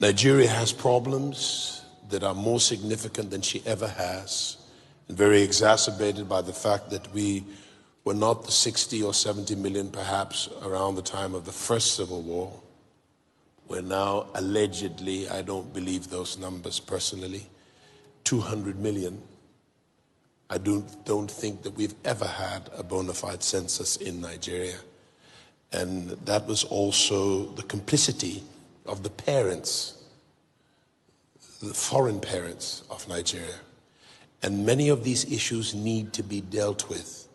Nigeria has problems that are more significant than she ever has, and very exacerbated by the fact that we were not the 60 or 70 million perhaps around the time of the first civil war. We're now allegedly, I don't believe those numbers personally, 200 million. I don't think that we've ever had a bona fide census in Nigeria. And that was also the complicity of the parents, the foreign parents of Nigeria. And many of these issues need to be dealt with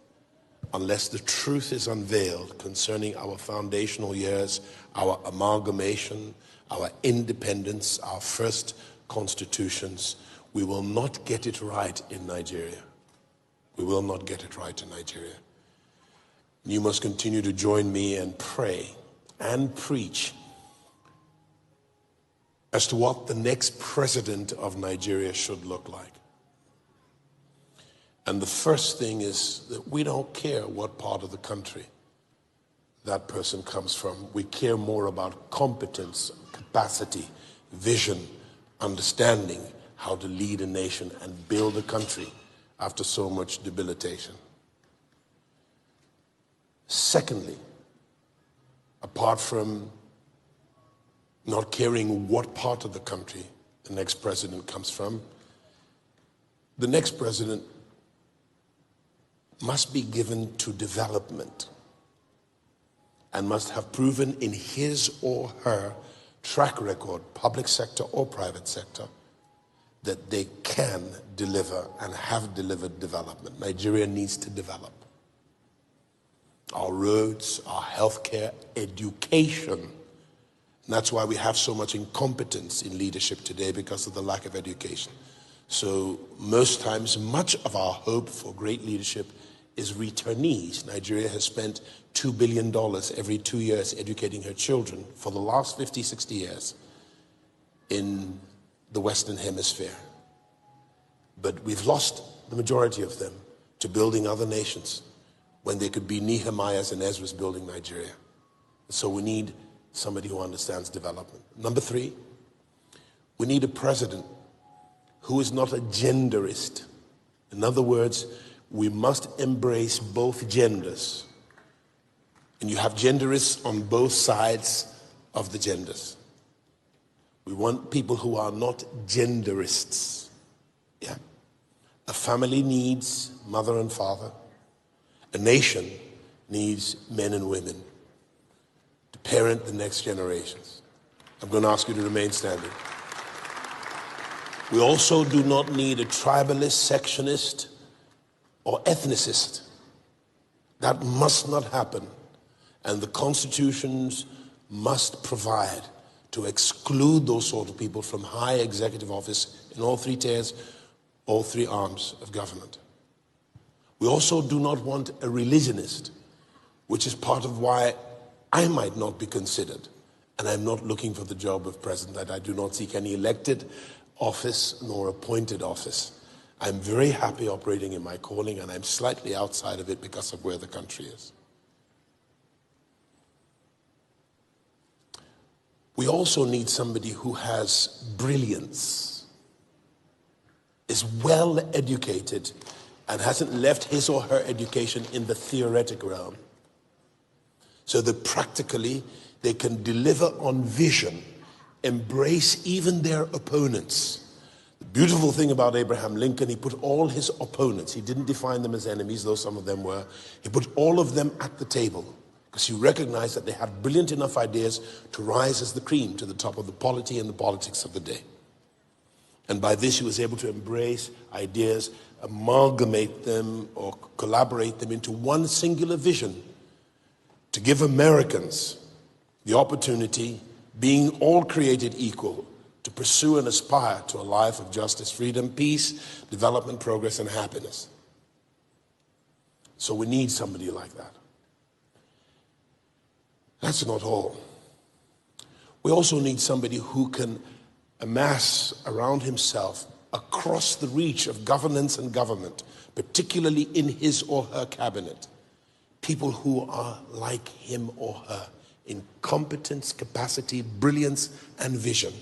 unless the truth is unveiled concerning our foundational years, our amalgamation, our independence, our first constitutions. We will not get it right in Nigeria. We will not get it right in Nigeria. You must continue to join me and pray and preach as to what the next president of Nigeria should look like. And the first thing is that we don't care what part of the country that person comes from. We care more about competence, capacity, vision, understanding how to lead a nation and build a country after so much debilitation. Secondly, apart from not caring what part of the country the next president comes from, the next president must be given to development and must have proven in his or her track record, public sector or private sector, that they can deliver and have delivered development. Nigeria needs to develop. Our roads, our healthcare, education. And that's why we have so much incompetence in leadership today, because of the lack of education. So most times, much of our hope for great leadership is returnees. Nigeria has spent $2 billion every 2 years educating her children for the last 50, 60 years in the Western Hemisphere. But we've lost the majority of them to building other nations when they could be Nehemiahs and Ezra's building Nigeria. So we need somebody who understands development. Number 3, we need a president who is not a genderist. In other words, we must embrace both genders. And you have genderists on both sides of the genders. We want people who are not genderists. Yeah. A family needs mother and father. A nation needs men and women to parent the next generations. I'm going to ask you to remain standing. We also do not need a tribalist, sectionist, or ethnicist. That must not happen. And the constitutions must provide to exclude those sort of people from high executive office in all 3 tiers, all 3 arms of government. We also do not want a religionist, which is part of why I might not be considered. And I'm not looking for the job of president. I do not seek any elected office nor appointed office. I'm very happy operating in my calling, and I'm slightly outside of it because of where the country is. We also need somebody who has brilliance, is well educated, and hasn't left his or her education in the theoretic realm, so that practically they can deliver on vision, embrace even their opponents. The beautiful thing about Abraham Lincoln, he put all his opponents, he didn't define them as enemies, though some of them were, he put all of them at the table because he recognized that they had brilliant enough ideas to rise as the cream to the top of the polity and the politics of the day. And by this he was able to embrace ideas, amalgamate them or collaborate them into one singular vision to give Americans the opportunity, being all created equal, to pursue and aspire to a life of justice, freedom, peace, development, progress, and happiness. So we need somebody like that. That's not all. We also need somebody who can amass around himself, across the reach of governance and government, particularly in his or her cabinet, people who are like him or her in competence, capacity, brilliance, and vision.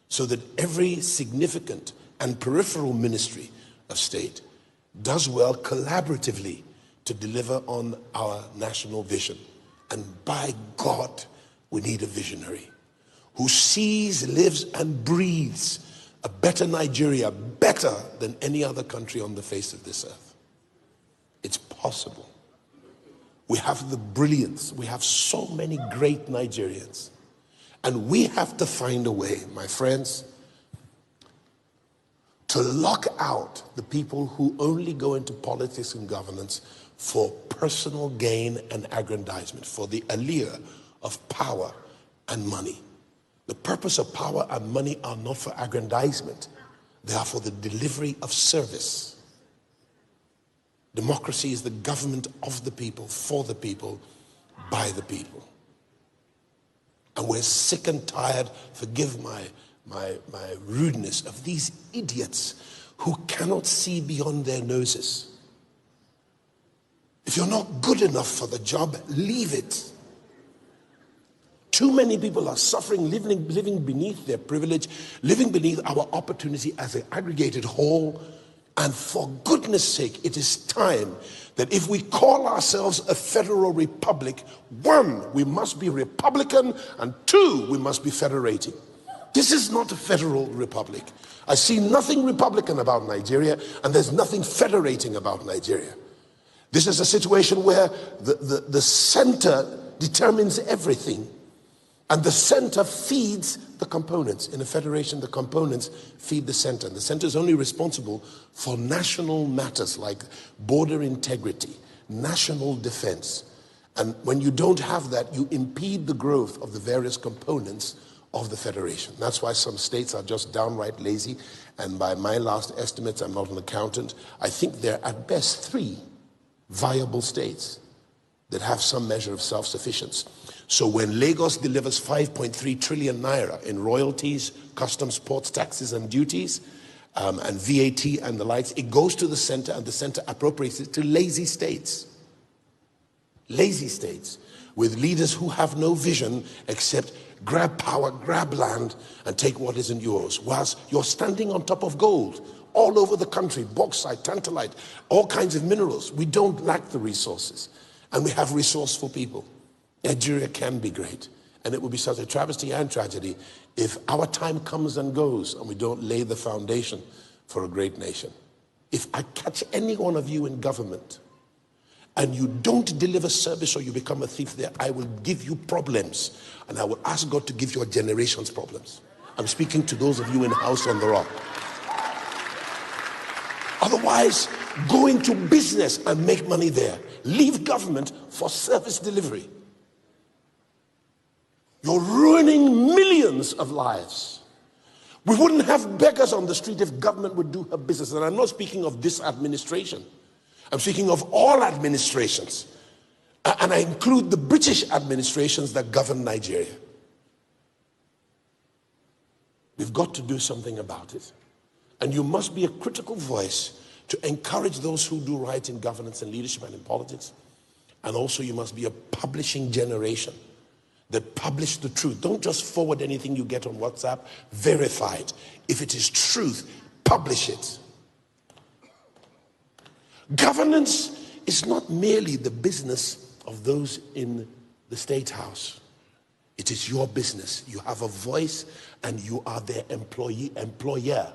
so that every significant and peripheral ministry of state does well collaboratively to deliver on our national vision. And by God, we need a visionary who sees, lives, and breathes a better Nigeria, better than any other country on the face of this earth. It's possible. We have the brilliance. We have so many great Nigerians. And we have to find a way, my friends, to lock out the people who only go into politics and governance for personal gain and aggrandizement, for the allure of power and money. The purpose of power and money are not for aggrandizement. They are for the delivery of service. Democracy is the government of the people, for the people, by the people. And we're sick and tired, forgive my rudeness, of these idiots who cannot see beyond their noses. If you're not good enough for the job, leave it. Too many people are suffering, living beneath their privilege, living beneath our opportunity as an aggregated whole. And for goodness sake, it is time that if we call ourselves a federal republic, one, we must be Republican, and two, we must be federating. This is not a federal republic. I see nothing Republican about Nigeria, and there's nothing federating about Nigeria. This is a situation where the center determines everything, and the center feeds the components. In a federation, the components feed the center. And the center is only responsible for national matters like border integrity, national defense. And when you don't have that, you impede the growth of the various components of the federation. That's why some states are just downright lazy. And by my last estimates, I'm not an accountant, I think there are at best 3 viable states that have some measure of self-sufficiency. So when Lagos delivers 5.3 trillion naira in royalties, customs, ports, taxes, and duties, and VAT and the likes, it goes to the center, and the center appropriates it to lazy states. Lazy states with leaders who have no vision except grab power, grab land, and take what isn't yours. Whilst you're standing on top of gold all over the country, bauxite, tantalite, all kinds of minerals. We don't lack the resources, and we have resourceful people. Nigeria can be great, and it would be such a travesty and tragedy if our time comes and goes and we don't lay the foundation for a great nation. If I catch any one of you in government and you don't deliver service or you become a thief there, I will give you problems, and I will ask God to give your generations problems. I'm speaking to those of you in House on the Rock. Otherwise, go into business and make money there. Leave government for service delivery. You're ruining millions of lives. We wouldn't have beggars on the street if government would do her business. And I'm not speaking of this administration. I'm speaking of all administrations. And I include the British administrations that govern Nigeria. We've got to do something about it. And you must be a critical voice to encourage those who do right in governance and leadership and in politics. And also you must be a publishing generation that publish the truth. Don't just forward anything you get on WhatsApp. Verify it. If it is truth, publish it. Governance is not merely the business of those in the State House. It is your business. You have a voice and you are their employer.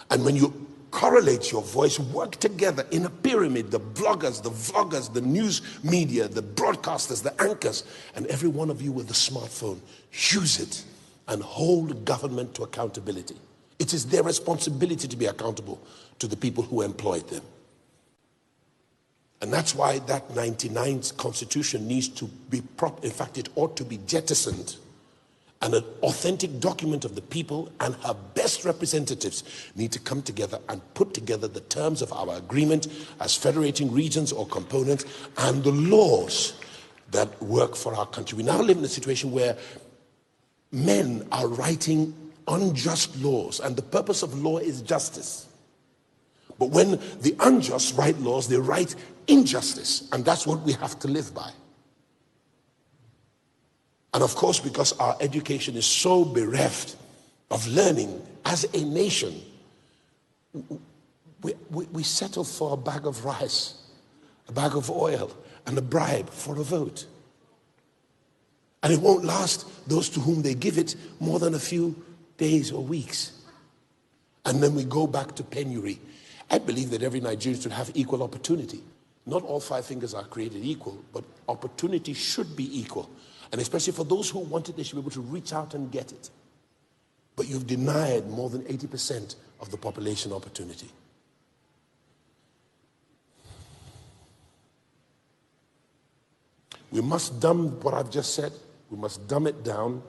And when you correlate your voice, work together in a pyramid, the bloggers, the vloggers, the news media, the broadcasters, the anchors, and every one of you with a smartphone, use it and hold government to accountability. It is their responsibility to be accountable to the people who employed them. And that's why that 99th constitution needs to be in fact, it ought to be jettisoned. And an authentic document of the people and her best representatives need to come together and put together the terms of our agreement as federating regions or components and the laws that work for our country. We now live in a situation where men are writing unjust laws, and the purpose of law is justice. But when the unjust write laws, they write injustice, and that's what we have to live by. And of course, because our education is so bereft of learning as a nation, we settle for a bag of rice, a bag of oil, and a bribe for a vote. And it won't last those to whom they give it more than a few days or weeks. And then we go back to penury. I believe that every Nigerian should have equal opportunity. Not all 5 fingers are created equal, but opportunity should be equal. And especially for those who want it, they should be able to reach out and get it. But you've denied more than 80% of the population opportunity. We must dumb what I've just said. We must dumb it down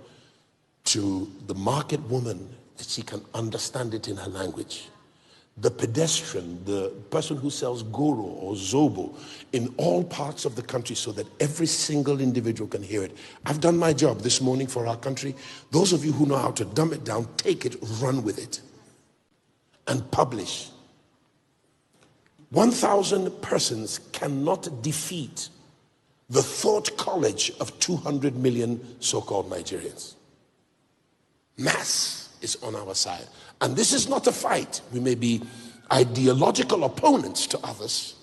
to the market woman that she can understand it in her language. The pedestrian, the person who sells goro or zobo in all parts of the country so that every single individual can hear it. I've done my job this morning for our country. Those of you who know how to dumb it down, take it, run with it, and publish. 1,000 persons cannot defeat the thought college of 200 million so-called Nigerians. Mass is on our side. And this is not a fight. We may be ideological opponents to others,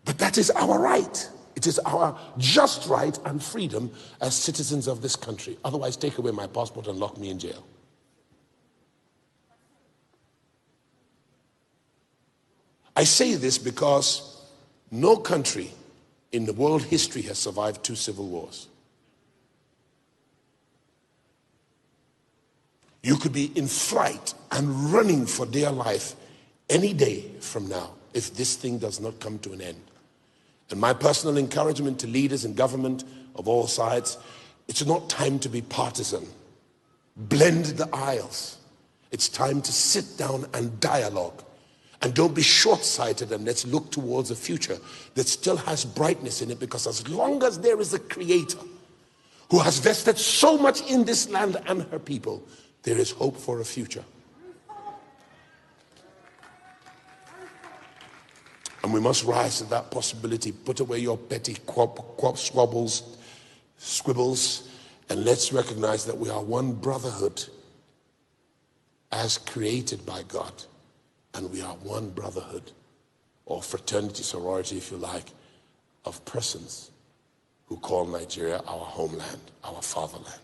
but that is our right. It is our just right and freedom as citizens of this country. Otherwise, take away my passport and lock me in jail. I say this because no country in the world history has survived 2 civil wars. You could be in flight and running for dear life any day from now if this thing does not come to an end. And my personal encouragement to leaders in government of all sides, it's not time to be partisan. Blend the aisles. It's time to sit down and dialogue. And don't be short-sighted, and let's look towards a future that still has brightness in it, because as long as there is a creator who has vested so much in this land and her people, there is hope for a future. And we must rise to that possibility. Put away your petty squibbles, and let's recognize that we are one brotherhood as created by God. And we are one brotherhood, or fraternity, sorority, if you like, of persons who call Nigeria our homeland, our fatherland.